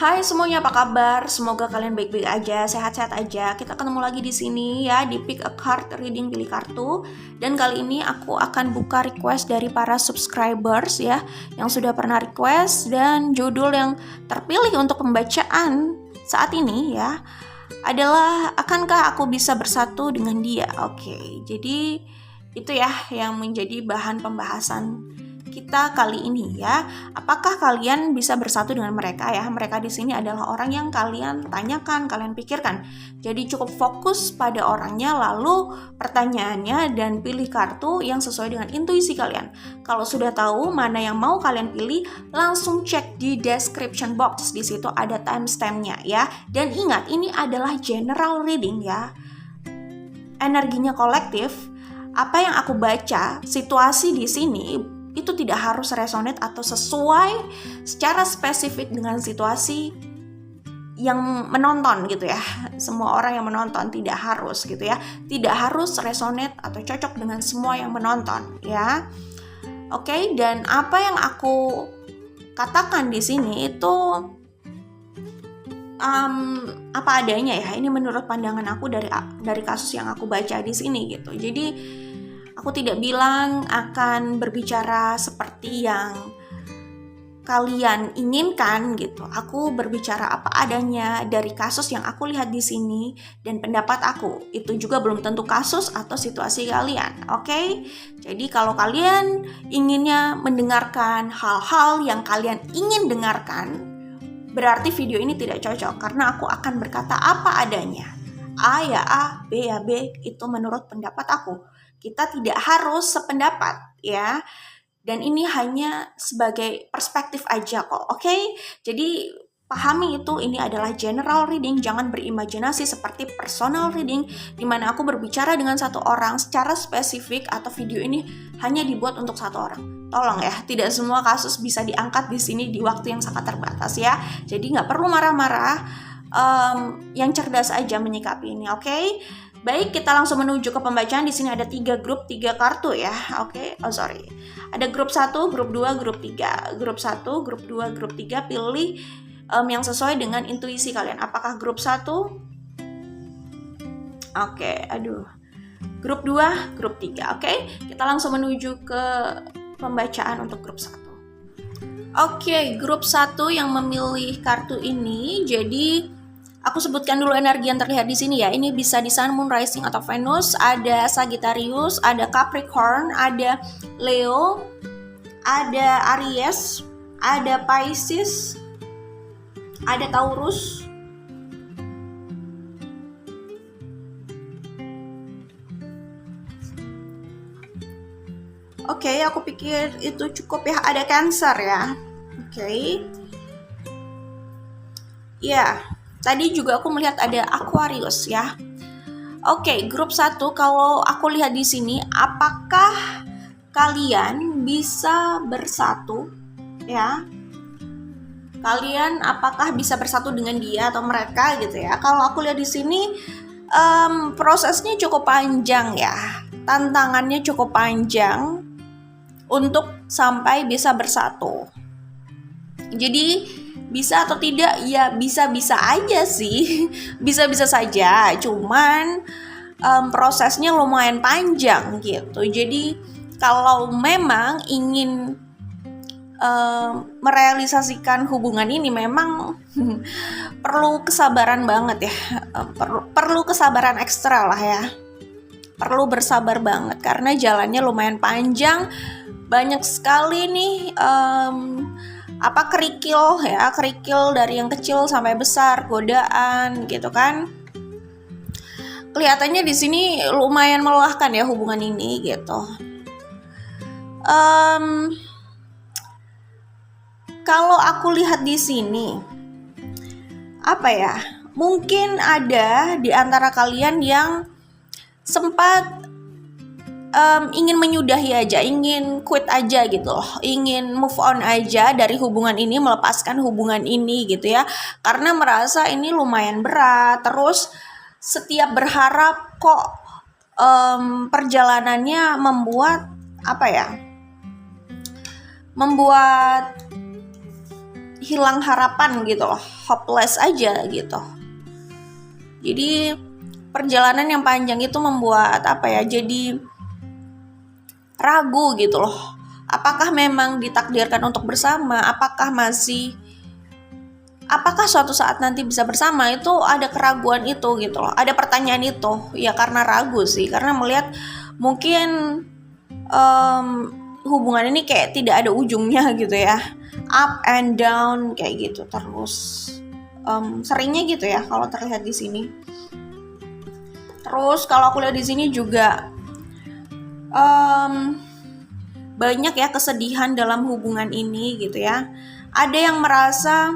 Hai semuanya, apa kabar? Semoga kalian baik-baik aja, sehat-sehat aja. Kita ketemu lagi di sini ya di Pick a Card Reading Pilih Kartu. Dan kali ini aku akan buka request dari para subscribers ya yang sudah pernah request, dan judul yang terpilih untuk pembacaan saat ini ya adalah akankah aku bisa bersatu dengan dia. Oke, jadi itu ya yang menjadi bahan pembahasan kita kali ini ya. Apakah kalian bisa bersatu dengan mereka ya? Mereka di sini adalah orang yang kalian tanyakan, kalian pikirkan. Jadi cukup fokus pada orangnya, lalu pertanyaannya, dan pilih kartu yang sesuai dengan intuisi kalian. Kalau sudah tahu mana yang mau kalian pilih, langsung cek di description box. Di situ ada timestamp-nya ya. Dan ingat, ini adalah general reading ya. Energinya kolektif. Apa yang aku baca, situasi di sini itu tidak harus resonate atau sesuai secara spesifik dengan situasi yang menonton gitu ya. Semua orang yang menonton tidak harus gitu ya. Tidak harus resonate atau cocok dengan semua yang menonton ya. Oke, dan apa yang aku katakan di sini itu apa adanya ya. Ini menurut pandangan aku dari kasus yang aku baca di sini gitu. Jadi aku tidak bilang akan berbicara seperti yang kalian inginkan gitu. Aku berbicara apa adanya dari kasus yang aku lihat di sini dan pendapat aku. Itu juga belum tentu kasus atau situasi kalian. Oke? Jadi kalau kalian inginnya mendengarkan hal-hal yang kalian ingin dengarkan, berarti video ini tidak cocok karena aku akan berkata apa adanya. A ya A, B ya B, itu menurut pendapat aku. Kita tidak harus sependapat ya. Dan ini hanya sebagai perspektif aja kok, oke? Jadi pahami itu, ini adalah general reading, jangan berimajinasi seperti personal reading di mana aku berbicara dengan satu orang secara spesifik atau video ini hanya dibuat untuk satu orang. Tolong ya, tidak semua kasus bisa diangkat di sini di waktu yang sangat terbatas ya. Jadi nggak perlu marah-marah. Yang cerdas aja menyikapi ini, oke? Baik, kita langsung menuju ke pembacaan. Di sini ada 3 grup, 3 kartu ya. Oke. Ada grup 1, grup 2, grup 3. Grup 1, grup 2, grup 3, pilih yang sesuai dengan intuisi kalian. Apakah grup 1? Oke, Grup 2, grup 3. Oke. Kita langsung menuju ke pembacaan untuk grup 1. Oke, grup 1 yang memilih kartu ini. Jadi aku sebutkan dulu energi yang terlihat di sini ya. Ini bisa di Sun, Moon, Rising atau Venus. Ada Sagittarius, ada Capricorn, ada Leo, ada Aries, ada Pisces, ada Taurus, oke, aku pikir itu cukup ya. Ada Cancer ya. Oke. Ya, tadi juga aku melihat ada Aquarius ya. Oke, grup 1 kalau aku lihat di sini, apakah kalian bisa bersatu ya? Kalian apakah bisa bersatu dengan dia atau mereka gitu ya? Kalau aku lihat di sini prosesnya cukup panjang ya. Tantangannya cukup panjang untuk sampai bisa bersatu. Jadi bisa atau tidak? Ya bisa-bisa aja sih. Bisa-bisa saja. Cuman prosesnya lumayan panjang gitu. Jadi kalau memang ingin merealisasikan hubungan ini memang perlu kesabaran banget ya. Perlu kesabaran ekstra lah ya. Perlu bersabar banget karena jalannya lumayan panjang. Banyak sekali nih kerikil dari yang kecil sampai besar, godaan gitu kan. Kelihatannya di sini lumayan melelahkan ya hubungan ini gitu. Kalau aku lihat di sini, mungkin ada di antara kalian yang sempat ingin menyudahi aja, ingin quit aja gitu loh, ingin move on aja dari hubungan ini, melepaskan hubungan ini gitu ya, karena merasa ini lumayan berat. Terus setiap berharap kok perjalanannya membuat hilang harapan gitu loh, hopeless aja gitu. Jadi perjalanan yang panjang itu membuat jadi ragu gitu loh. Apakah memang ditakdirkan untuk bersama? Apakah suatu saat nanti bisa bersama? Itu ada keraguan itu gitu loh. Ada pertanyaan itu. Ya karena ragu sih, karena melihat mungkin hubungan ini kayak tidak ada ujungnya gitu ya. Up and down kayak gitu terus. Seringnya gitu ya kalau terlihat di sini. Terus kalau aku lihat di sini juga banyak ya kesedihan dalam hubungan ini gitu ya. Ada yang merasa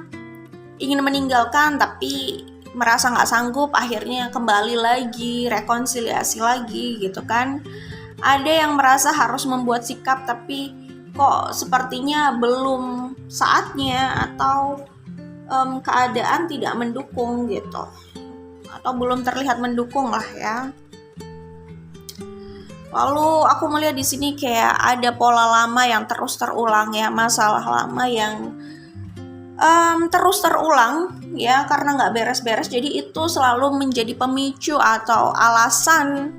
ingin meninggalkan tapi merasa nggak sanggup, akhirnya kembali lagi, rekonsiliasi lagi gitu kan. Ada yang merasa harus membuat sikap tapi kok sepertinya belum saatnya, atau keadaan tidak mendukung gitu, atau belum terlihat mendukung lah ya. Lalu aku melihat di sini kayak ada pola lama yang terus terulang ya, masalah lama yang terus terulang ya, karena nggak beres-beres. Jadi itu selalu menjadi pemicu atau alasan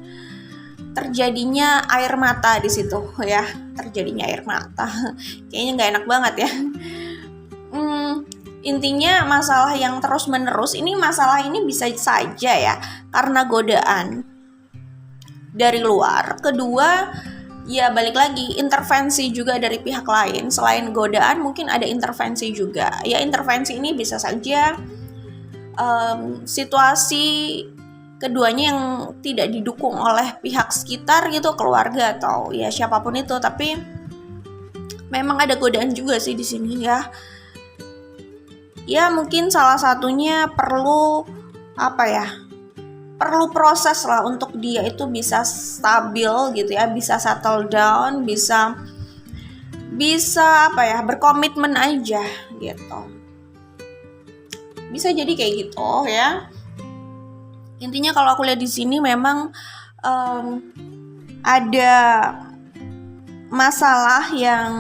terjadinya air mata di situ ya, terjadinya air mata. Kayaknya nggak enak banget ya. Intinya masalah yang terus menerus ini, masalah ini bisa saja ya karena godaan dari luar. Kedua, ya balik lagi, intervensi juga dari pihak lain. Selain godaan mungkin ada intervensi juga. Ya intervensi ini bisa saja situasi keduanya yang tidak didukung oleh pihak sekitar gitu, keluarga atau ya siapapun itu. Tapi memang ada godaan juga sih di sini ya. Ya mungkin salah satunya perlu perlu proses lah untuk dia itu bisa stabil gitu ya, bisa settle down, bisa berkomitmen aja gitu. Bisa jadi kayak gitu ya. Intinya kalau aku lihat di sini memang ada masalah yang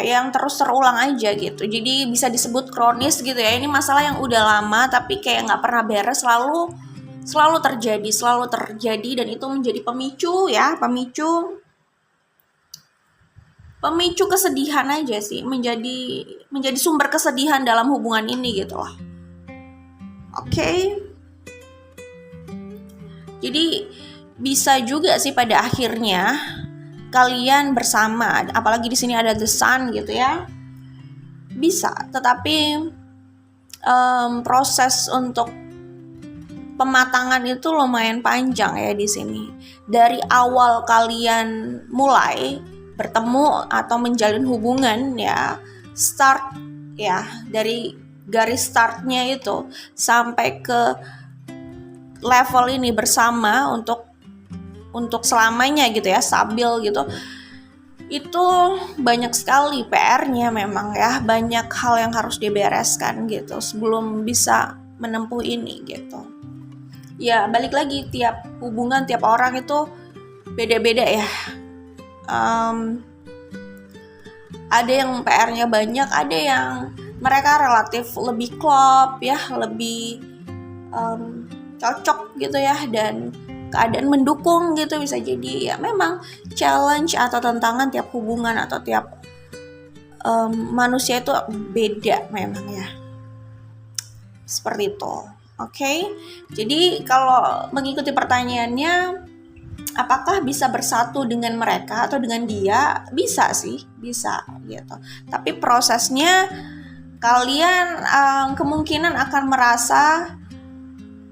yang terus terulang aja gitu. Jadi bisa disebut kronis gitu ya. Ini masalah yang udah lama tapi kayak nggak pernah beres, selalu terjadi, dan itu menjadi pemicu kesedihan aja sih, menjadi sumber kesedihan dalam hubungan ini gitu loh. Oke. Jadi bisa juga sih pada akhirnya kalian bersama, apalagi di sini ada the sun gitu ya, bisa. Tetapi proses untuk pematangan itu lumayan panjang ya di sini. Dari awal kalian mulai bertemu atau menjalin hubungan ya, start ya, dari garis startnya itu sampai ke level ini bersama untuk selamanya gitu ya, stabil gitu. Itu banyak sekali PR-nya memang ya, banyak hal yang harus dibereskan gitu sebelum bisa menempuh ini gitu. Ya balik lagi, tiap hubungan, tiap orang itu beda-beda ya. Ada yang PR-nya banyak, ada yang mereka relatif lebih klop ya, lebih cocok gitu ya, dan keadaan mendukung gitu. Bisa jadi ya memang challenge atau tantangan tiap hubungan atau tiap manusia itu beda memang ya, seperti itu. Oke. Jadi kalau mengikuti pertanyaannya, apakah bisa bersatu dengan mereka atau dengan dia? Bisa sih, bisa gitu. Tapi prosesnya kalian kemungkinan akan merasa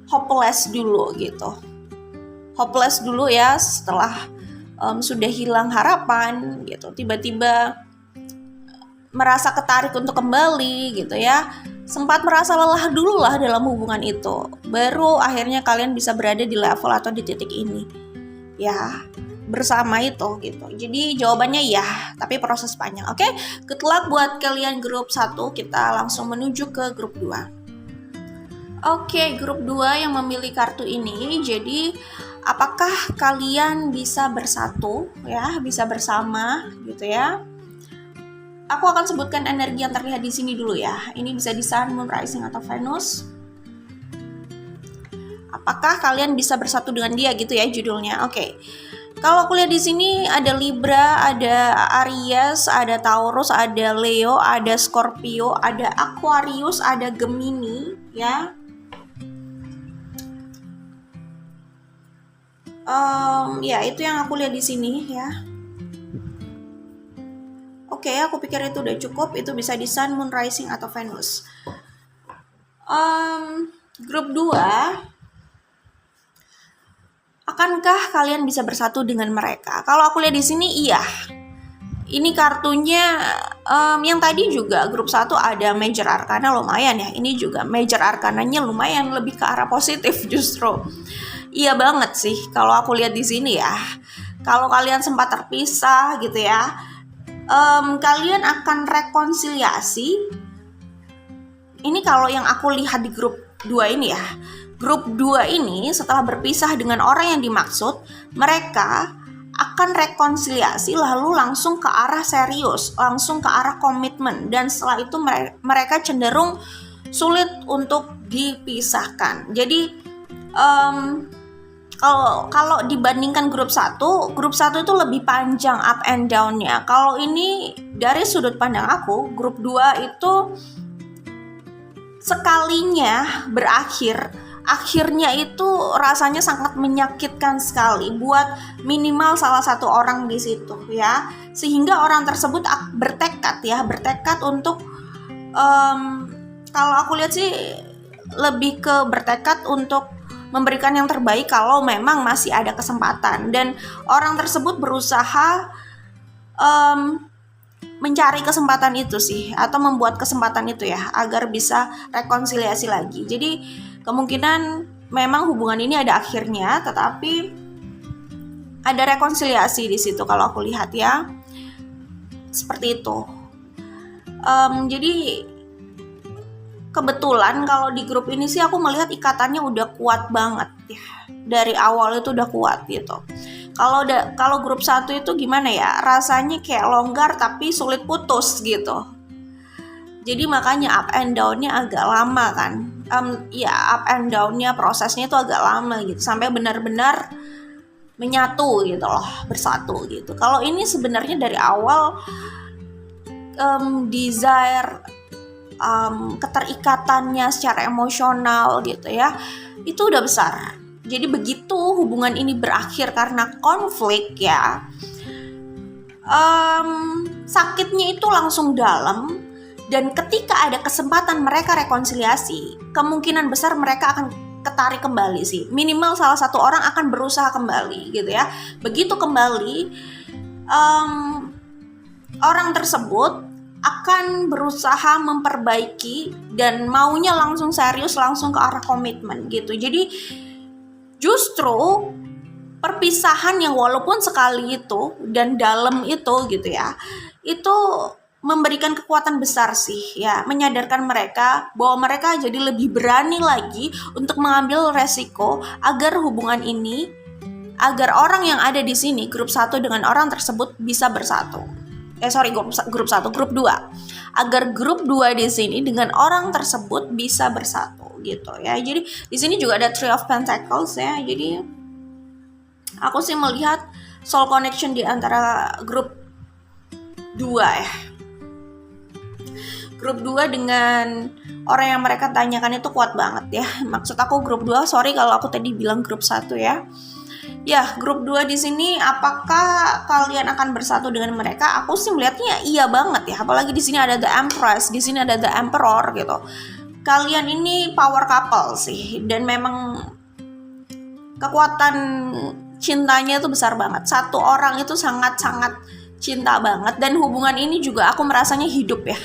hopeless dulu gitu. Hopeless dulu ya, setelah sudah hilang harapan gitu, tiba-tiba merasa ketarik untuk kembali gitu ya, sempat merasa lelah dulu lah dalam hubungan itu, baru akhirnya kalian bisa berada di level atau di titik ini ya, bersama itu gitu. Jadi jawabannya ya, tapi proses panjang. Oke, good luck buat kalian grup 1. Kita langsung menuju ke grup 2. Oke, grup 2 yang memilih kartu ini. Jadi apakah kalian bisa bersatu ya, bisa bersama gitu ya, aku akan sebutkan energi yang terlihat di sini dulu ya. Ini bisa di Sun, Moon, Rising atau Venus. Apakah kalian bisa bersatu dengan dia gitu ya judulnya? Oke. Kalau aku lihat di sini ada Libra, ada Aries, ada Taurus, ada Leo, ada Scorpio, ada Aquarius, ada Gemini ya. Ya itu yang aku lihat di sini ya. Oke, aku pikir itu udah cukup. Itu bisa di Sun, Moon, Rising atau Venus. Grup 2, akankah kalian bisa bersatu dengan mereka? Kalau aku lihat di sini iya. Ini kartunya yang tadi juga grup 1 ada Major Arcana, lumayan ya. Ini juga Major Arcananya lumayan, lebih ke arah positif justru. Iya banget sih kalau aku lihat di sini ya. Kalau kalian sempat terpisah gitu ya, kalian akan rekonsiliasi. Ini kalau yang aku lihat di grup 2 ini ya. Grup 2 ini setelah berpisah dengan orang yang dimaksud, mereka akan rekonsiliasi lalu langsung ke arah serius, langsung ke arah komitmen, dan setelah itu mereka cenderung sulit untuk dipisahkan. Jadi kalau dibandingkan grup 1 itu lebih panjang up and down-nya. Kalau ini dari sudut pandang aku, grup 2 itu sekalinya berakhir, akhirnya itu rasanya sangat menyakitkan sekali buat minimal salah satu orang di situ ya. Sehingga orang tersebut bertekad untuk kalau aku lihat sih lebih ke bertekad untuk memberikan yang terbaik kalau memang masih ada kesempatan, dan orang tersebut berusaha mencari kesempatan itu sih, atau membuat kesempatan itu ya agar bisa rekonsiliasi lagi. Jadi kemungkinan memang hubungan ini ada akhirnya, tetapi ada rekonsiliasi di situ kalau aku lihat ya, seperti itu. Jadi kebetulan kalau di grup ini sih aku melihat ikatannya udah kuat banget ya. Dari awal itu udah kuat gitu. Kalau grup 1 itu gimana ya? Rasanya kayak longgar tapi sulit putus gitu. Jadi makanya up and down-nya agak lama kan. Up and down-nya prosesnya itu agak lama gitu sampai benar-benar menyatu gitu loh, bersatu gitu. Kalau ini sebenarnya dari awal desire, keterikatannya secara emosional gitu ya, itu udah besar. Jadi begitu hubungan ini berakhir karena konflik ya, sakitnya itu langsung dalam, dan ketika ada kesempatan mereka rekonsiliasi, kemungkinan besar mereka akan ketarik kembali sih. Minimal salah satu orang akan berusaha kembali gitu ya. Begitu kembali, orang tersebut akan berusaha memperbaiki dan maunya langsung serius, langsung ke arah komitmen gitu. Jadi justru perpisahan yang walaupun sekali itu dan dalam itu gitu ya, itu memberikan kekuatan besar sih ya, menyadarkan mereka bahwa mereka jadi lebih berani lagi untuk mengambil resiko agar hubungan ini, agar orang yang ada di sini grup 1 dengan orang tersebut bisa bersatu. Grup 2. Agar grup 2 di sini dengan orang tersebut bisa bersatu gitu ya. Jadi di sini juga ada Three of Pentacles ya. Jadi aku sih melihat soul connection di antara grup 2 ya. Grup 2 dengan orang yang mereka tanyakan itu kuat banget ya. Maksud aku grup 2, sorry kalau aku tadi bilang grup 1 ya. Ya, grup 2 di sini apakah kalian akan bersatu dengan mereka? Aku sih melihatnya iya banget ya. Apalagi di sini ada The Empress, di sini ada The Emperor gitu. Kalian ini power couple sih, dan memang kekuatan cintanya itu besar banget. Satu orang itu sangat-sangat cinta banget, dan hubungan ini juga aku merasanya hidup ya.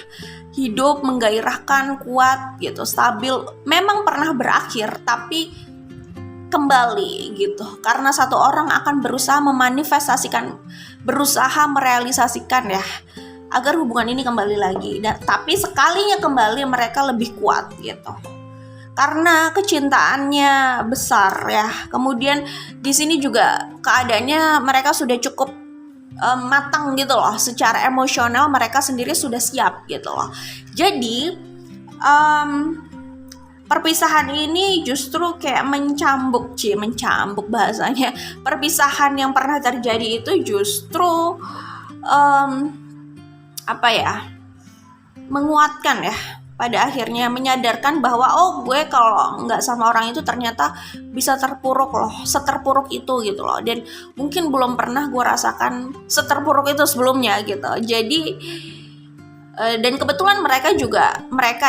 Hidup, menggairahkan, kuat gitu, stabil. Memang pernah berakhir, tapi kembali gitu, karena satu orang akan berusaha memanifestasikan, berusaha merealisasikan ya, agar hubungan ini kembali lagi. Dan tapi sekalinya kembali mereka lebih kuat gitu, karena kecintaannya besar ya. Kemudian di sini juga keadaannya mereka sudah cukup matang gitu loh, secara emosional mereka sendiri sudah siap gitu loh. Jadi perpisahan ini justru kayak mencambuk bahasanya. Perpisahan yang pernah terjadi itu justru menguatkan ya, pada akhirnya menyadarkan bahwa gue kalau nggak sama orang itu ternyata bisa terpuruk loh, seterpuruk itu gitu loh. Dan mungkin belum pernah gue rasakan seterpuruk itu sebelumnya gitu. Jadi dan kebetulan mereka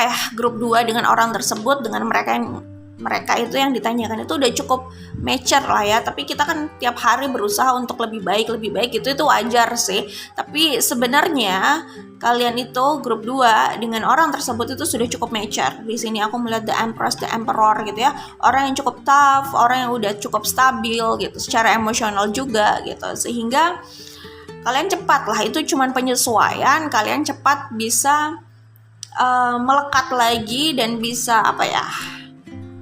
ya grup 2 dengan orang tersebut, dengan mereka itu yang ditanyakan itu udah cukup mature lah ya. Tapi kita kan tiap hari berusaha untuk lebih baik itu wajar sih. Tapi sebenarnya kalian itu grup 2 dengan orang tersebut itu sudah cukup mature. Di sini aku melihat the empress, the emperor gitu ya. Orang yang cukup tough, orang yang udah cukup stabil gitu secara emosional juga gitu. Sehingga kalian cepat lah, itu cuman penyesuaian, kalian cepat bisa melekat lagi dan bisa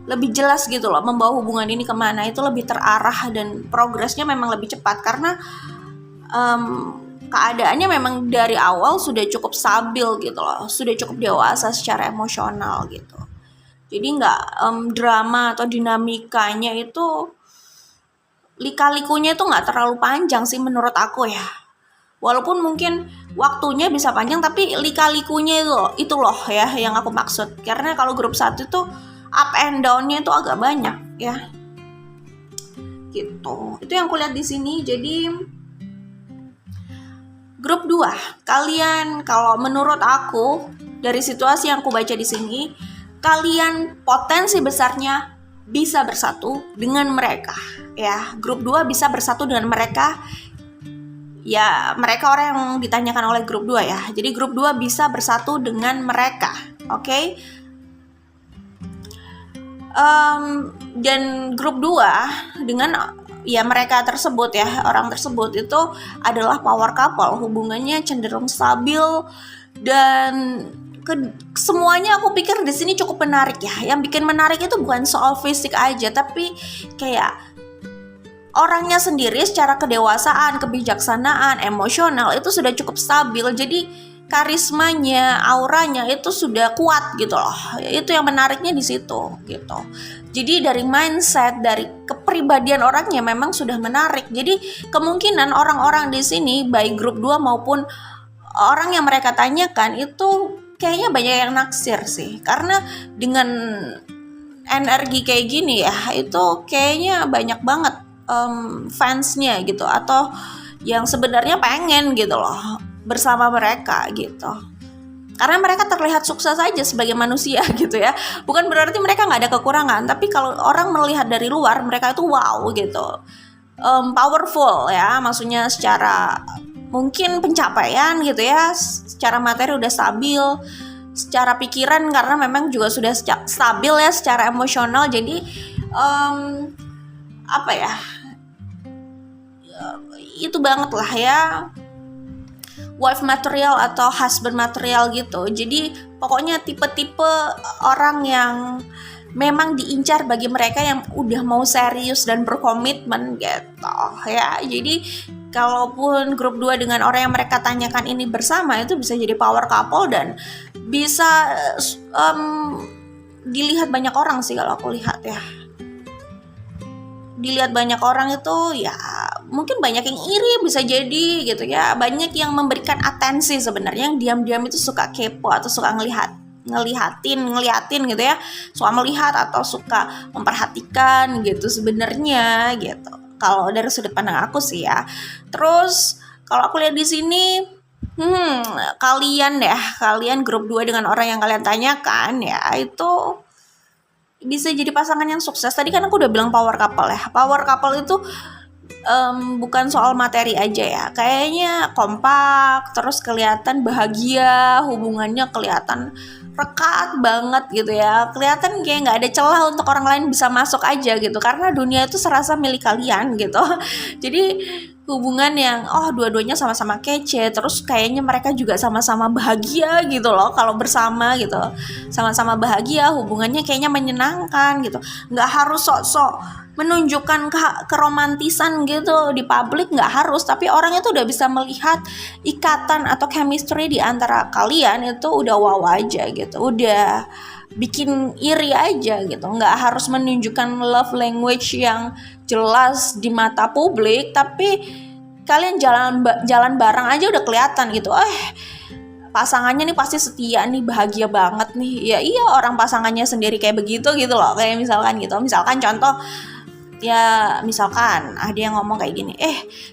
lebih jelas gitu loh, membawa hubungan ini kemana itu lebih terarah dan progresnya memang lebih cepat karena keadaannya memang dari awal sudah cukup stabil gitu loh, sudah cukup dewasa secara emosional gitu. Jadi nggak drama atau dinamikanya itu, lika-likunya itu nggak terlalu panjang sih menurut aku ya. Walaupun mungkin waktunya bisa panjang, tapi lika-likunya itu loh ya yang aku maksud. Karena kalau grup 1 itu up and down-nya itu agak banyak ya. Gitu. Itu yang aku lihat di sini. Jadi grup 2, kalian kalau menurut aku dari situasi yang aku baca di sini, kalian potensi besarnya bisa bersatu dengan mereka ya. Grup 2 bisa bersatu dengan mereka. Ya, mereka orang yang ditanyakan oleh grup 2 ya. Jadi grup 2 bisa bersatu dengan mereka. Oke? Dan grup 2 dengan ya mereka tersebut ya, orang tersebut itu adalah power couple. Hubungannya cenderung stabil dan semuanya aku pikir di sini cukup menarik ya. Yang bikin menarik itu bukan soal fisik aja, tapi kayak orangnya sendiri secara kedewasaan, kebijaksanaan, emosional itu sudah cukup stabil. Jadi karismanya, auranya itu sudah kuat gitu loh. Itu yang menariknya di situ gitu. Jadi dari mindset, dari kepribadian orangnya memang sudah menarik. Jadi kemungkinan orang-orang di sini baik grup 2 maupun orang yang mereka tanyakan itu kayaknya banyak yang naksir sih. Karena dengan energi kayak gini ya, itu kayaknya banyak banget fansnya gitu, atau yang sebenarnya pengen gitu loh bersama mereka gitu. Karena mereka terlihat sukses aja sebagai manusia gitu ya. Bukan berarti mereka nggak ada kekurangan, tapi kalau orang melihat dari luar mereka itu wow gitu, powerful ya, maksudnya secara mungkin pencapaian gitu ya, secara materi udah stabil, secara pikiran karena memang juga sudah stabil ya secara emosional. Jadi itu banget lah ya, wife material atau husband material gitu. Jadi pokoknya tipe-tipe orang yang memang diincar bagi mereka yang udah mau serius dan berkomitmen gitu ya. Jadi kalaupun grup 2 dengan orang yang mereka tanyakan ini bersama, itu bisa jadi power couple dan bisa dilihat banyak orang sih kalau aku lihat ya. Dilihat banyak orang itu ya, mungkin banyak yang iri bisa jadi gitu ya. Banyak yang memberikan atensi sebenarnya, yang diam-diam itu suka kepo atau suka ngeliatin gitu ya, suka melihat atau suka memperhatikan gitu sebenarnya gitu. Kalau dari sudut pandang aku sih ya. Terus kalau aku lihat di sini, kalian grup 2 dengan orang yang kalian tanyakan ya, itu bisa jadi pasangan yang sukses. Tadi kan aku udah bilang power couple ya. Power couple itu bukan soal materi aja ya. Kayaknya kompak, terus kelihatan bahagia, hubungannya kelihatan rekat banget gitu ya. Kelihatan kayak nggak ada celah untuk orang lain bisa masuk aja gitu. Karena dunia itu serasa milik kalian gitu. Jadi hubungan yang dua-duanya sama-sama kece, terus kayaknya mereka juga sama-sama bahagia gitu loh kalau bersama gitu. Sama-sama bahagia, hubungannya kayaknya menyenangkan gitu. Nggak harus sok-sok menunjukkan keromantisan gitu di publik, nggak harus, tapi orangnya tuh udah bisa melihat ikatan atau chemistry di antara kalian itu udah wow aja gitu, udah bikin iri aja gitu. Nggak harus menunjukkan love language yang jelas di mata publik, tapi kalian jalan bareng aja udah kelihatan gitu. Pasangannya nih pasti setia nih, bahagia banget nih. Ya iya, orang pasangannya sendiri kayak begitu gitu loh. Kayak misalkan contoh, ya misalkan ada yang ngomong kayak gini,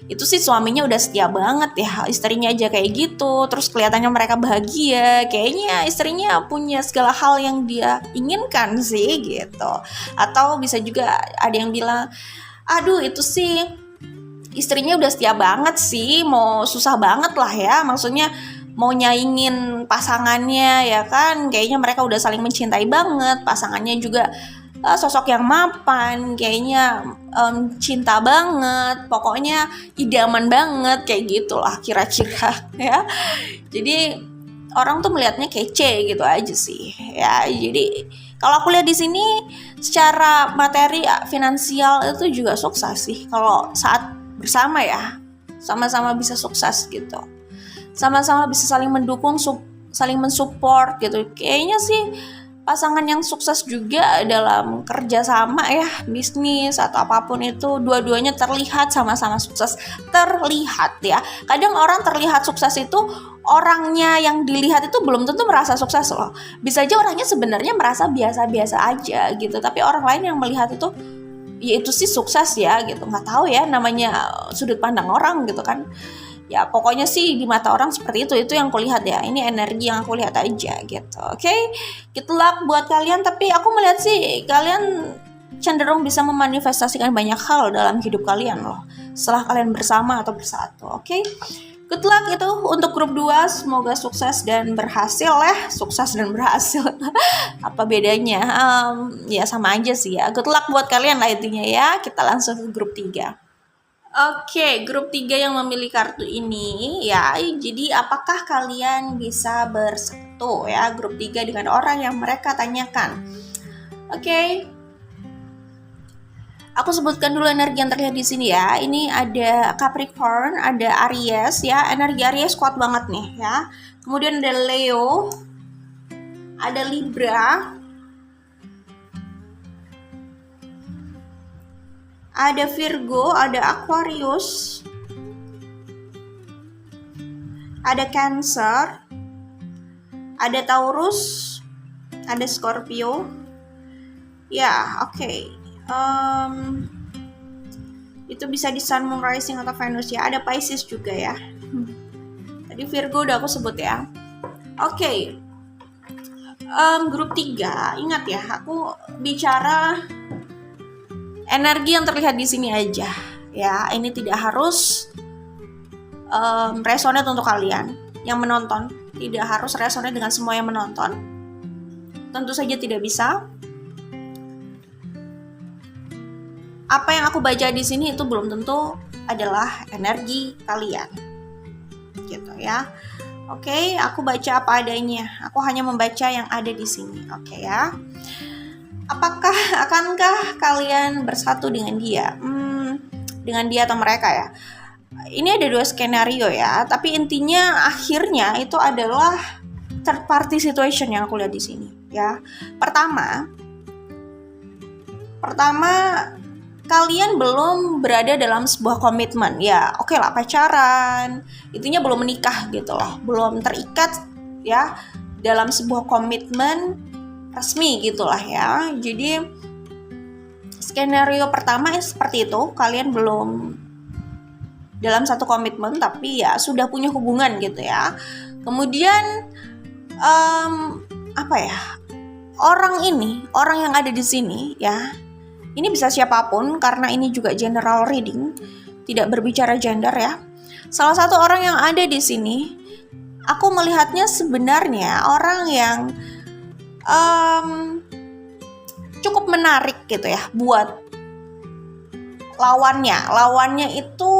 itu sih suaminya udah setia banget ya, istrinya aja kayak gitu, terus kelihatannya mereka bahagia, kayaknya istrinya punya segala hal yang dia inginkan sih gitu. Atau bisa juga ada yang bilang, aduh itu sih istrinya udah setia banget sih, mau susah banget lah ya, maksudnya mau nyaingin pasangannya ya kan, kayaknya mereka udah saling mencintai banget, pasangannya juga sosok yang mapan, kayaknya cinta banget, pokoknya idaman banget, kayak gitulah kira-kira ya. Jadi orang tuh melihatnya kece gitu aja sih ya. Jadi kalau aku lihat di sini secara materi finansial itu juga sukses sih kalau saat bersama ya, sama-sama bisa sukses gitu, sama-sama bisa saling mendukung, saling mensupport gitu. Kayaknya sih pasangan yang sukses juga dalam kerja sama ya, bisnis atau apapun itu, dua-duanya terlihat sama-sama sukses. Terlihat ya, kadang orang terlihat sukses itu orangnya yang dilihat itu belum tentu merasa sukses loh. Bisa aja orangnya sebenarnya merasa biasa-biasa aja gitu, tapi orang lain yang melihat itu, ya itu sih sukses ya gitu. Nggak tahu ya, namanya sudut pandang orang gitu kan. Ya pokoknya sih di mata orang seperti itu yang kulihat ya, ini energi yang aku lihat aja gitu. Oke, good luck buat kalian, tapi aku melihat sih kalian cenderung bisa memanifestasikan banyak hal dalam hidup kalian loh setelah kalian bersama atau bersatu. Oke, good luck itu untuk grup 2, semoga sukses dan berhasil ya. Sukses dan berhasil apa bedanya? Ya sama aja sih ya, good luck buat kalian lah intinya ya. Kita langsung ke grup 3. Oke, grup 3 yang memilih kartu ini ya, jadi apakah kalian bisa bersatu ya, grup 3 dengan orang yang mereka tanyakan. Oke. Aku sebutkan dulu energi yang terlihat di sini ya. Ini ada Capricorn, ada Aries ya. Energi Aries kuat banget nih ya. Kemudian ada Leo, ada Libra, ada Virgo, ada Aquarius, ada Cancer, ada Taurus, ada Scorpio. Ya, oke. Itu bisa di Sun, Moon, Rising atau Venus ya. Ada Pisces juga ya. Tadi Virgo udah aku sebut ya. Oke. Grup 3, ingat ya, aku bicara energi yang terlihat di sini aja ya. Ini tidak harus resonate untuk kalian yang menonton, tidak harus resonate dengan semua yang menonton, tentu saja tidak bisa. Apa yang aku baca di sini itu belum tentu adalah energi kalian gitu ya. Oke, aku baca apa adanya, aku hanya membaca yang ada di sini. Oke ya. Akankah kalian bersatu dengan dia? Dengan dia atau mereka ya? Ini ada 2 skenario ya, tapi intinya akhirnya itu adalah third party situation yang aku lihat di sini ya. Pertama, kalian belum berada dalam sebuah komitmen ya. Oke lah, pacaran, intinya belum menikah gitu loh, belum terikat ya dalam sebuah komitmen resmi gitulah ya. Jadi skenario pertama seperti itu, kalian belum dalam satu komitmen tapi ya sudah punya hubungan gitu ya. Kemudian orang yang ada di sini ya, ini bisa siapapun karena ini juga general reading, tidak berbicara gender ya. Salah satu orang yang ada di sini, aku melihatnya sebenarnya orang yang cukup menarik gitu ya buat lawannya itu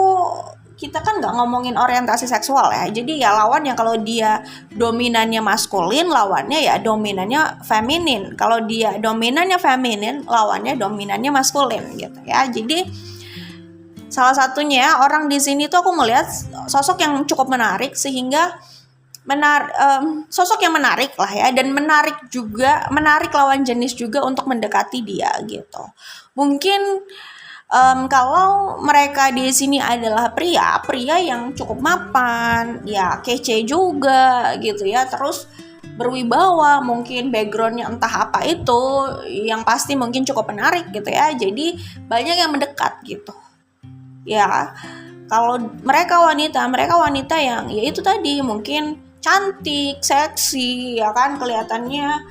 kita kan nggak ngomongin orientasi seksual ya. Jadi ya lawannya, kalau dia dominannya maskulin, lawannya ya dominannya feminin. Kalau dia dominannya feminin, lawannya dominannya maskulin gitu ya. Jadi salah satunya orang di sini tuh aku melihat sosok yang cukup menarik, sehingga sosok yang menarik lah ya, dan menarik lawan jenis juga untuk mendekati dia gitu. Mungkin kalau mereka di sini adalah pria yang cukup mapan, ya kece juga gitu ya, terus berwibawa, mungkin backgroundnya entah apa itu, yang pasti mungkin cukup menarik gitu ya. Jadi banyak yang mendekat gitu. Ya, kalau mereka wanita yang ya itu tadi, mungkin cantik, seksi, ya kan, kelihatannya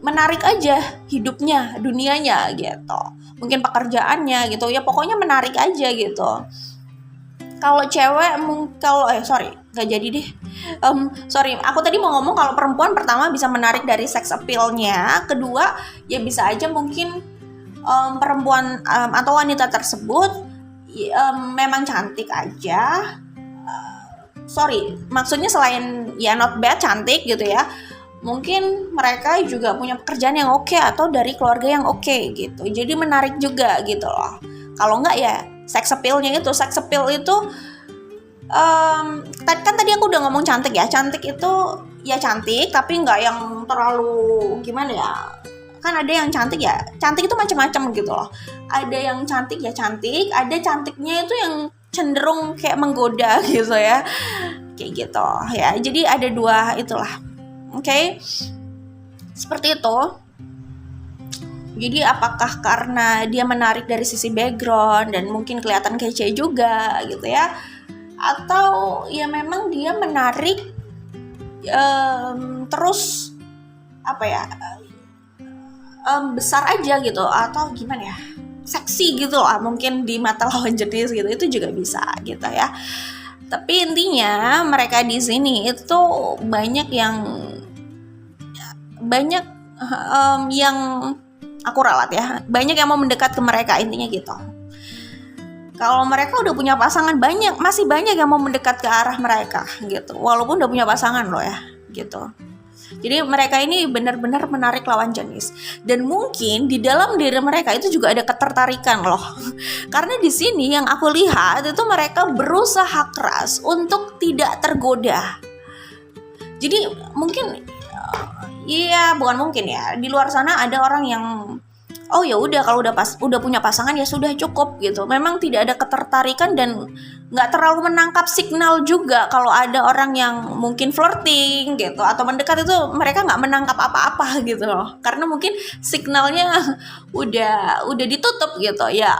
menarik aja hidupnya, dunianya gitu. Mungkin pekerjaannya gitu ya, pokoknya menarik aja gitu. Kalau cewek nggak jadi deh. Aku tadi mau ngomong kalau perempuan pertama bisa menarik dari sex appeal-nya, kedua ya bisa aja mungkin perempuan atau wanita tersebut memang cantik aja. Maksudnya selain ya not bad, cantik gitu ya, mungkin mereka juga punya pekerjaan yang oke atau dari keluarga yang oke gitu. Jadi menarik juga gitu loh. Kalau enggak ya sex appeal-nya itu. Sex appeal itu kan tadi aku udah ngomong cantik ya. Cantik itu ya cantik, tapi enggak yang terlalu gimana ya. Kan ada yang cantik ya, cantik itu macam-macam gitu loh. Ada yang cantik ya cantik, ada cantiknya itu yang cenderung kayak menggoda gitu ya. Kayak gitu ya. Jadi ada dua itulah. Oke, seperti itu. Jadi apakah karena dia menarik dari sisi background dan mungkin kelihatan kece juga gitu ya, atau ya memang dia menarik terus apa ya, besar aja gitu, atau gimana ya, seksi gitu lah mungkin di mata lawan jenis gitu, itu juga bisa gitu ya. Tapi intinya mereka di sini itu banyak yang aku ralat ya, banyak yang mau mendekat ke mereka, intinya gitu. Kalau mereka udah punya pasangan, masih banyak yang mau mendekat ke arah mereka gitu, walaupun udah punya pasangan loh ya gitu. Jadi mereka ini benar-benar menarik lawan jenis, dan mungkin di dalam diri mereka itu juga ada ketertarikan loh. Karena di sini yang aku lihat itu mereka berusaha keras untuk tidak tergoda. Jadi mungkin bukan mungkin ya, di luar sana ada orang yang oh ya udah, kalau udah punya pasangan ya sudah cukup gitu. Memang tidak ada ketertarikan dan nggak terlalu menangkap signal juga. Kalau ada orang yang mungkin flirting gitu atau mendekat, itu mereka nggak menangkap apa-apa gitu loh, karena mungkin signalnya udah ditutup gitu ya.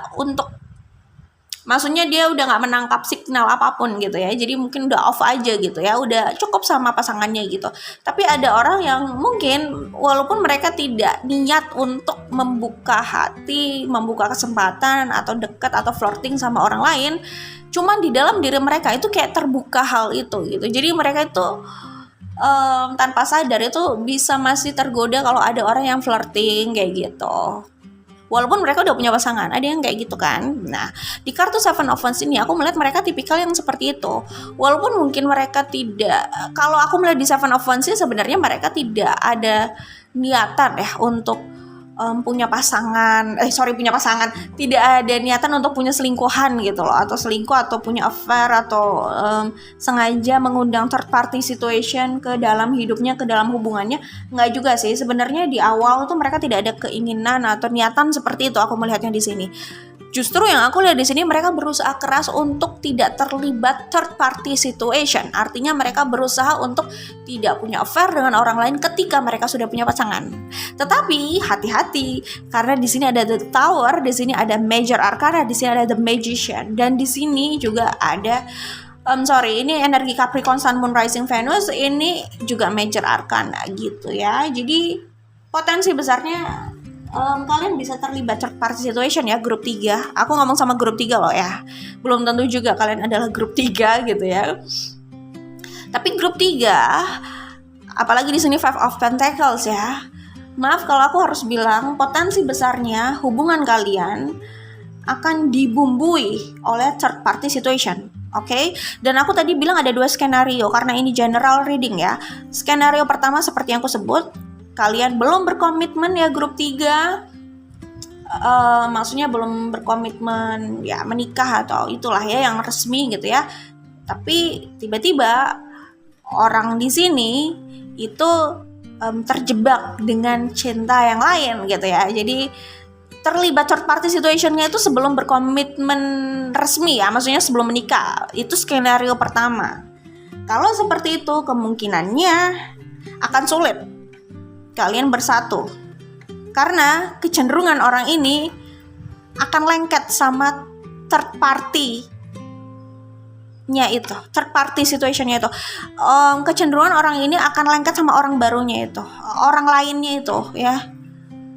Maksudnya dia udah nggak menangkap signal apapun gitu ya, jadi mungkin udah off aja gitu ya, udah cukup sama pasangannya gitu. Tapi ada orang yang mungkin walaupun mereka tidak niat untuk membuka hati, membuka kesempatan atau dekat atau flirting sama orang lain, cuman di dalam diri mereka itu kayak terbuka hal itu gitu. Jadi mereka itu tanpa sadar itu bisa masih tergoda kalau ada orang yang flirting kayak gitu. Walaupun mereka udah punya pasangan, ada yang kayak gitu kan. Nah, di kartu Seven of Wands ini aku melihat mereka tipikal yang seperti itu. Walaupun mungkin mereka tidak, kalau aku melihat di Seven of Wands ini sebenarnya mereka tidak ada niatan ya untuk punya pasangan, tidak ada niatan untuk punya selingkuhan gitu loh, atau selingkuh atau punya affair atau sengaja mengundang third party situation ke dalam hidupnya, ke dalam hubungannya. Nggak juga sih sebenarnya. Di awal tuh mereka tidak ada keinginan atau niatan seperti itu, aku melihatnya di sini. Justru yang aku lihat di sini mereka berusaha keras untuk tidak terlibat third party situation. Artinya mereka berusaha untuk tidak punya affair dengan orang lain ketika mereka sudah punya pasangan. Tetapi hati-hati, karena di sini ada The Tower, di sini ada Major Arcana, di sini ada The Magician, dan di sini juga ada ini energi Capricorn Sun Moon Rising Venus, ini juga Major Arcana gitu ya. Jadi potensi besarnya kalian bisa terlibat third party situation ya, grup 3. Aku ngomong sama grup 3 loh ya. Belum tentu juga kalian adalah grup 3 gitu ya. Tapi grup 3, apalagi di sini Five of Pentacles ya. Maaf kalau aku harus bilang, potensi besarnya hubungan kalian akan dibumbui oleh third party situation. Oke, dan aku tadi bilang ada 2 skenario karena ini general reading ya. Skenario pertama seperti yang aku sebut, kalian belum berkomitmen ya grup 3. Maksudnya belum berkomitmen ya menikah atau itulah ya yang resmi gitu ya. Tapi tiba-tiba orang di sini itu terjebak dengan cinta yang lain gitu ya. Jadi terlibat third party situationnya itu sebelum berkomitmen resmi ya, maksudnya sebelum menikah. Itu skenario pertama. Kalau seperti itu kemungkinannya akan sulit kalian bersatu, karena kecenderungan orang ini akan lengket sama third party-nya itu, third party situation-nya itu. Kecenderungan orang ini akan lengket sama orang barunya itu, orang lainnya itu ya,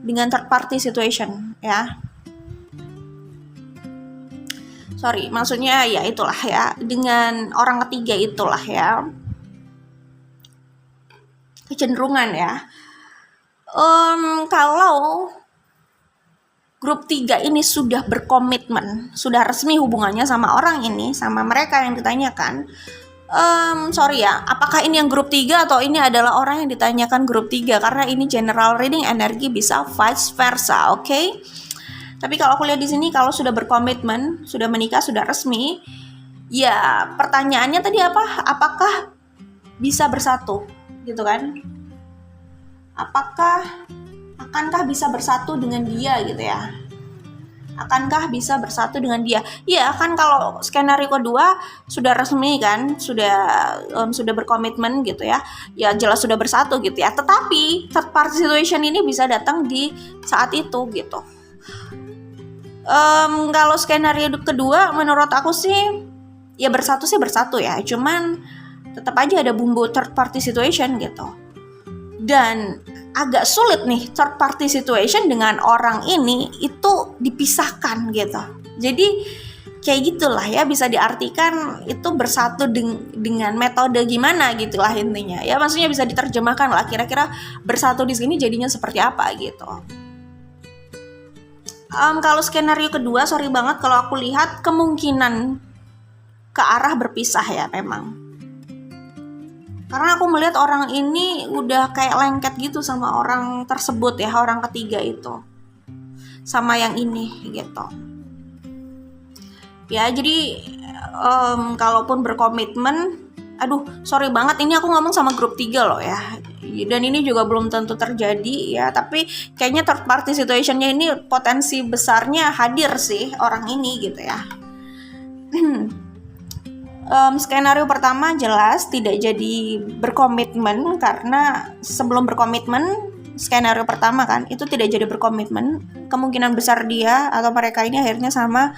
dengan third party situation ya. Sorry, maksudnya ya itulah ya, dengan orang ketiga itulah ya. Kecenderungan ya. Kalau grup 3 ini sudah berkomitmen, sudah resmi hubungannya sama orang ini, sama mereka yang ditanyakan, sorry ya, apakah ini yang grup 3 atau ini adalah orang yang ditanyakan grup 3, karena ini general reading, energi bisa vice versa, oke? Tapi kalau aku lihat di sini, kalau sudah berkomitmen, sudah menikah, sudah resmi, ya pertanyaannya tadi apa? Apakah bisa bersatu, gitu kan? Akankah bisa bersatu dengan dia gitu ya? Akankah bisa bersatu dengan dia? Ya kan, kalau skenario kedua sudah resmi kan, sudah berkomitmen gitu ya. Ya jelas sudah bersatu gitu ya. Tetapi third party situation ini bisa datang di saat itu gitu. Kalau skenario kedua menurut aku sih ya bersatu ya. Cuman tetap aja ada bumbu third party situation gitu. Dan agak sulit nih third party situation dengan orang ini itu dipisahkan gitu. Jadi kayak gitulah ya, bisa diartikan itu bersatu dengan metode gimana gitulah intinya. Ya maksudnya bisa diterjemahkan lah kira-kira bersatu di sini jadinya seperti apa gitu. Kalau skenario kedua, sorry banget kalau aku lihat kemungkinan ke arah berpisah ya memang. Karena aku melihat orang ini udah kayak lengket gitu sama orang tersebut ya, orang ketiga itu. Sama yang ini gitu. Ya jadi kalaupun berkomitmen, aduh sorry banget ini aku ngomong sama grup 3 loh ya. Dan ini juga belum tentu terjadi ya, tapi kayaknya third party situationnya ini potensi besarnya hadir sih orang ini gitu ya. Skenario pertama jelas tidak jadi berkomitmen, karena sebelum berkomitmen skenario pertama kan itu tidak jadi berkomitmen, kemungkinan besar dia atau mereka ini akhirnya sama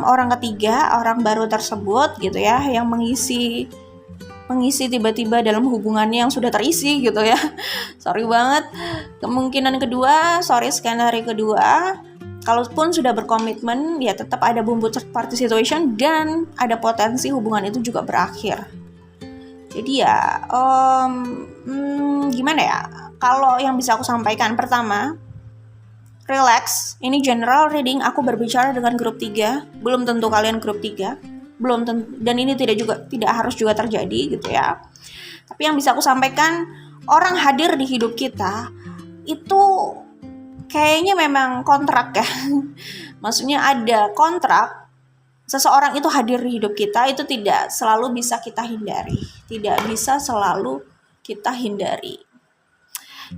orang ketiga, orang baru tersebut gitu ya, yang mengisi tiba-tiba dalam hubungannya yang sudah terisi gitu ya. Sorry banget. Kemungkinan kedua, skenario kedua, kalaupun sudah berkomitmen ya tetap ada bumbu third party situation dan ada potensi hubungan itu juga berakhir. Jadi ya gimana ya, kalau yang bisa aku sampaikan, pertama, relax, ini general reading, aku berbicara dengan grup 3, belum tentu kalian grup 3, belum tentu, dan ini tidak harus juga terjadi gitu ya. Tapi yang bisa aku sampaikan, orang hadir di hidup kita itu kayaknya memang kontrak ya. Maksudnya ada kontrak, seseorang itu hadir di hidup kita itu tidak selalu bisa kita hindari. Tidak bisa selalu kita hindari.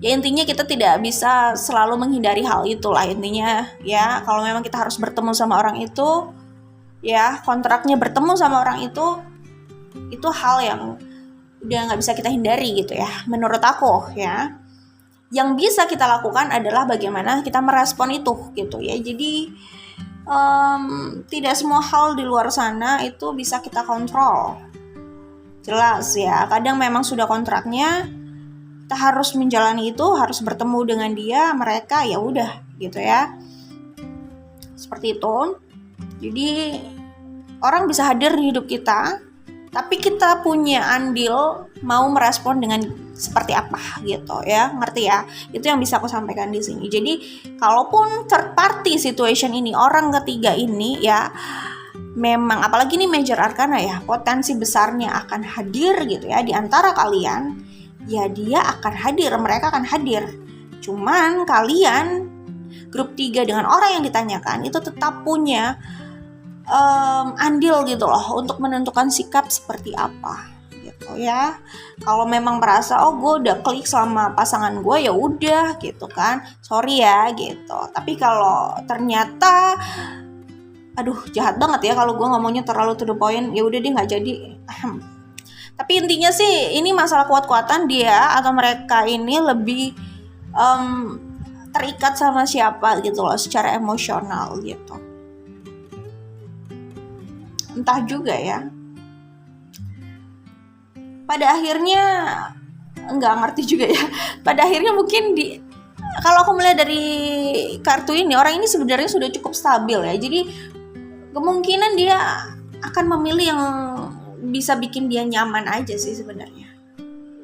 Ya intinya kita tidak bisa selalu menghindari hal itulah intinya ya. Kalau memang kita harus bertemu sama orang itu, ya kontraknya bertemu sama orang itu hal yang udah nggak bisa kita hindari gitu ya. Menurut aku ya. Yang bisa kita lakukan adalah bagaimana kita merespon itu gitu ya. Jadi tidak semua hal di luar sana itu bisa kita kontrol. Jelas ya, kadang memang sudah kontraknya, kita harus menjalani itu, harus bertemu dengan dia, mereka, ya udah gitu ya. Seperti itu. Jadi orang bisa hadir di hidup kita, tapi kita punya andil mau merespon dengan seperti apa gitu ya, ngerti ya? Itu yang bisa aku sampaikan di sini. Jadi kalaupun third party situation ini, orang ketiga ini ya memang, apalagi ini major arcana ya, potensi besarnya akan hadir gitu ya di antara kalian, ya dia akan hadir, mereka akan hadir. Cuman kalian grup 3 dengan orang yang ditanyakan itu tetap punya andil gitu loh untuk menentukan sikap seperti apa gitu ya. Kalau memang merasa gue udah klik sama pasangan gue, ya udah gitu kan, sorry ya gitu. Tapi kalau ternyata aduh jahat banget ya kalau gue ngomongnya terlalu to the point, ya udah deh nggak jadi. Tapi intinya sih ini masalah kuat-kuatan dia atau mereka ini lebih terikat sama siapa gitu loh secara emosional gitu. Entah juga ya. Pada akhirnya nggak ngerti juga ya. Pada akhirnya mungkin kalau aku melihat dari kartu ini, orang ini sebenarnya sudah cukup stabil ya. Jadi kemungkinan dia akan memilih yang bisa bikin dia nyaman aja sih sebenarnya.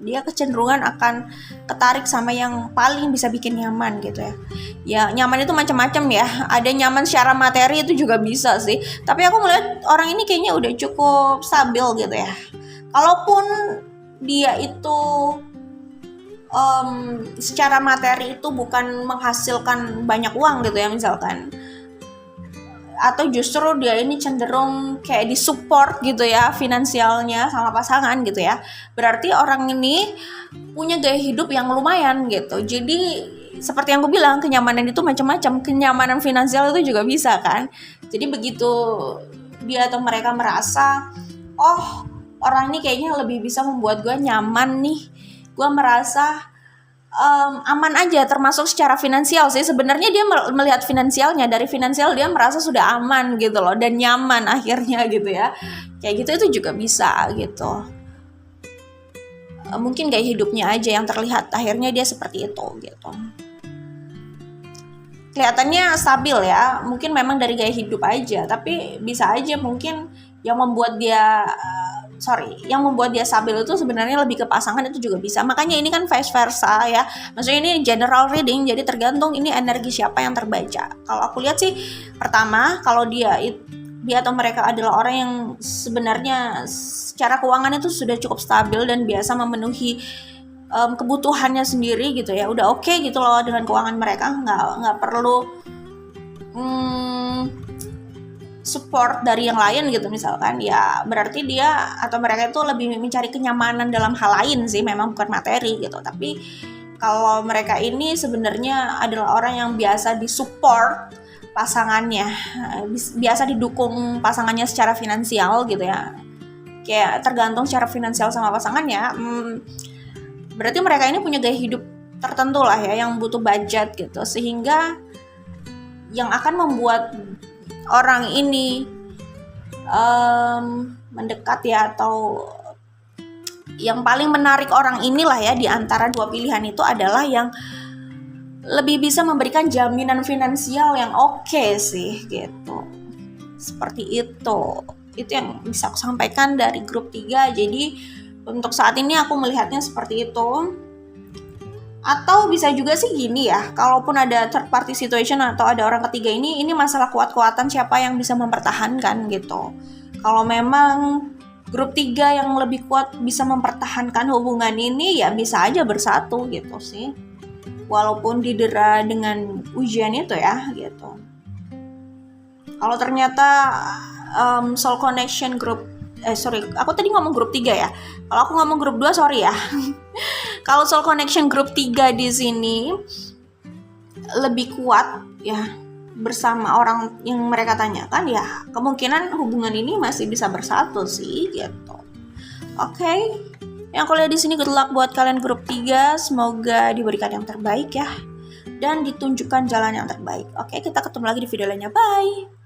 Dia kecenderungan akan ketarik sama yang paling bisa bikin nyaman gitu ya. Ya nyaman itu macam-macam ya. Ada nyaman secara materi itu juga bisa sih. Tapi aku melihat orang ini kayaknya udah cukup stabil gitu ya. Kalaupun dia itu secara materi itu bukan menghasilkan banyak uang gitu ya misalkan, atau justru dia ini cenderung kayak disupport gitu ya finansialnya sama pasangan gitu ya, berarti orang ini punya gaya hidup yang lumayan gitu. Jadi seperti yang aku bilang, kenyamanan itu macam-macam, kenyamanan finansial itu juga bisa kan. Jadi begitu dia atau mereka merasa oh orang ini kayaknya lebih bisa membuat gue nyaman nih, gue merasa aman aja, termasuk secara finansial sih. Sebenarnya dia melihat finansialnya, dari finansial dia merasa sudah aman gitu loh dan nyaman akhirnya gitu ya. Kayak gitu itu juga bisa gitu. Mungkin gaya hidupnya aja yang terlihat akhirnya dia seperti itu gitu. Kelihatannya stabil ya, mungkin memang dari gaya hidup aja, tapi bisa aja mungkin yang membuat dia stabil itu sebenarnya lebih ke pasangan, itu juga bisa. Makanya ini kan vice versa ya. Maksudnya ini general reading, jadi tergantung ini energi siapa yang terbaca. Kalau aku lihat sih, pertama kalau dia atau mereka adalah orang yang sebenarnya secara keuangan itu sudah cukup stabil dan biasa memenuhi kebutuhannya sendiri gitu ya. Udah oke gitu loh dengan keuangan mereka, nggak perlu support dari yang lain gitu misalkan, ya berarti dia atau mereka itu lebih mencari kenyamanan dalam hal lain sih, memang bukan materi gitu. Tapi kalau mereka ini sebenarnya adalah orang yang biasa disupport pasangannya, biasa didukung pasangannya secara finansial gitu ya, kayak tergantung secara finansial sama pasangannya. Berarti mereka ini punya gaya hidup tertentu lah ya yang butuh budget gitu, sehingga yang akan membuat orang ini mendekat ya, atau yang paling menarik orang inilah ya di antara dua pilihan itu adalah yang lebih bisa memberikan jaminan finansial yang oke sih gitu. Seperti itu yang bisa aku sampaikan dari grup 3. Jadi untuk saat ini aku melihatnya seperti itu. Atau bisa juga sih gini ya, kalaupun ada third party situation atau ada orang ketiga ini masalah kuat-kuatan siapa yang bisa mempertahankan gitu. Kalau memang grup 3 yang lebih kuat bisa mempertahankan hubungan ini, ya bisa aja bersatu gitu sih. Walaupun didera dengan ujian itu ya gitu. Kalau ternyata soul connection grup aku tadi ngomong grup 3 ya. Kalau aku ngomong grup 2, sorry ya. Kalau soul connection grup 3 di sini lebih kuat ya bersama orang yang mereka tanyakan, ya kemungkinan hubungan ini masih bisa bersatu sih gitu. Oke. Yang aku lihat di sini, good luck buat kalian grup 3, semoga diberikan yang terbaik ya dan ditunjukkan jalan yang terbaik. Oke, kita ketemu lagi di video lainnya. Bye.